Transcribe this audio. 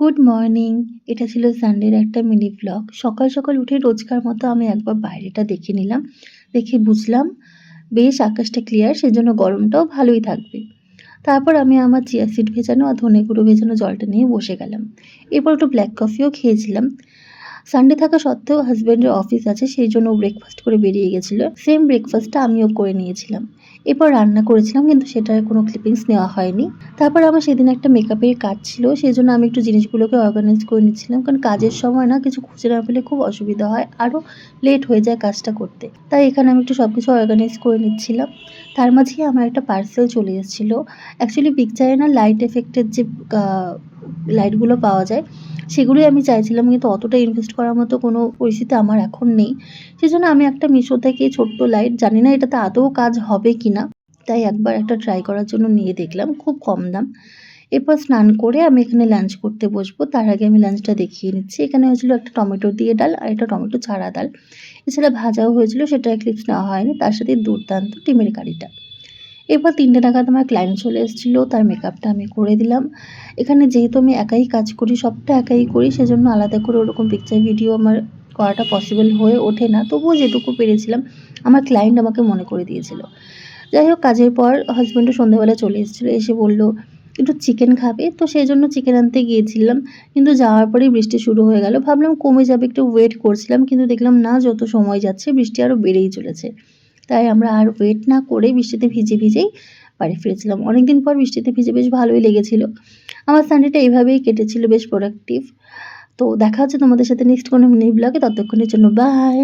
Good morning. এটা ছিল সানডের একটা মিনি ভ্লগ। সকাল, সকাল উঠে রোজকার মতো আমি একবার বাইরেটা দেখে নিলাম। দেখে বুঝলাম বেশ আকাশটা ক্লিয়ার, সেজন্য গরমটাও ভালোই থাকবে। তারপর আমি আমার চিয়া সিড ভেজানো আর ধনে গুঁড়ো ভেজানো জলটা নিয়ে বসে গেলাম। এরপর একটু ব্ল্যাক কফিও খেয়েছিলাম। সানডে থাকা সত্ত্বেও হাসব্যান্ডের অফিস আছে, সেই জন্য ও ব্রেকফাস্ট করে বেরিয়ে গেছিলো। সেম ব্রেকফাস্টটা আমিও করে নিয়েছিলাম। এরপর রান্না করেছিলাম, কিন্তু সেটার কোনো ক্লিপিংস নেওয়া হয়নি। তারপর আমার সেদিন একটা মেকআপের কাজ ছিল, সেজন্য আমি একটু জিনিসগুলোকে অর্গানাইজ করে নিচ্ছিলাম। কারণ কাজের সময় না কিছু খুঁজে না পেলে খুব অসুবিধা হয়, আরও লেট হয়ে যায় কাজটা করতে। তাই এখানে আমি একটু সবকিছু অর্গানাইজ করে নিচ্ছিলাম। তার মাঝেই আমার একটা পার্সেল চলে এসেছিলো। অ্যাকচুয়ালি পিকচারে না লাইট এফেক্টের যে লাইটগুলো পাওয়া যায়, সেগুলোই আমি চাইছিলাম, কিন্তু অতটা ইনভেস্ট করার মতো কোনো পরিস্থিতি আমার এখন নেই। সেজন্য আমি একটা মিশো থেকে ছোট্ট লাইট, জানি না এটাতে আদৌ কাজ হবে কিনা, তাই একবার একটা ট্রাই করার জন্য নিয়ে দেখলাম, খুব কম দাম। এরপর স্নান করে আমি এখানে লাঞ্চ করতে বসবো। তার আগে আমি লাঞ্চটা দেখিয়ে নিচ্ছি। এখানে হয়েছিল একটা টমেটো দিয়ে ডাল আর একটা টমেটো ছাড়া ডাল। এছাড়া ভাজাও হয়েছিল, সেটার ক্লিপস নেওয়া হয়নি। তার সাথে দুর্দান্ত ডিমের কারিটা। এরপর ৩টে নাগাদ আমার ক্লায়েন্ট চলে এসেছিলো, তার মেকআপটা আমি করে দিলাম। এখানে যেহেতু আমি একাই কাজ করি, সবটা একাই করি, সেজন্য আলাদা করে ওরকম পিকচার ভিডিও আমার করাটা পসিবল হয়ে ওঠে না। তবুও যেটুকু পেরেছিলাম আমার ক্লায়েন্ট আমাকে মনে করে দিয়েছিল। যাই হোক, কাজের পর হাসব্যান্ডও সন্ধ্যেবেলা চলে এসেছিলো। এসে বলল একটু চিকেন খাবে, তো সেই জন্য চিকেন আনতে গিয়েছিলাম। কিন্তু যাওয়ার পরেই বৃষ্টি শুরু হয়ে গেল। ভাবলাম কমে যাবে, একটু ওয়েট করছিলাম, কিন্তু দেখলাম না, যত সময় যাচ্ছে বৃষ্টি আরও বেড়েই চলেছে। তাই আমরা আর ওয়েট না করে বৃষ্টিতে ভিজেই বাড়ি ফিরেছিলাম। অনেকদিন পর বৃষ্টিতে ভিজে বেশ ভালোই লেগেছিল। আমার সানডেটা এভাবেই কেটেছিল, বেশ প্রোডাক্টিভ। তো দেখা হচ্ছে তোমাদের সাথে নেক্সট কোনো মিনি ব্লগে। ততক্ষণের জন্য বাই।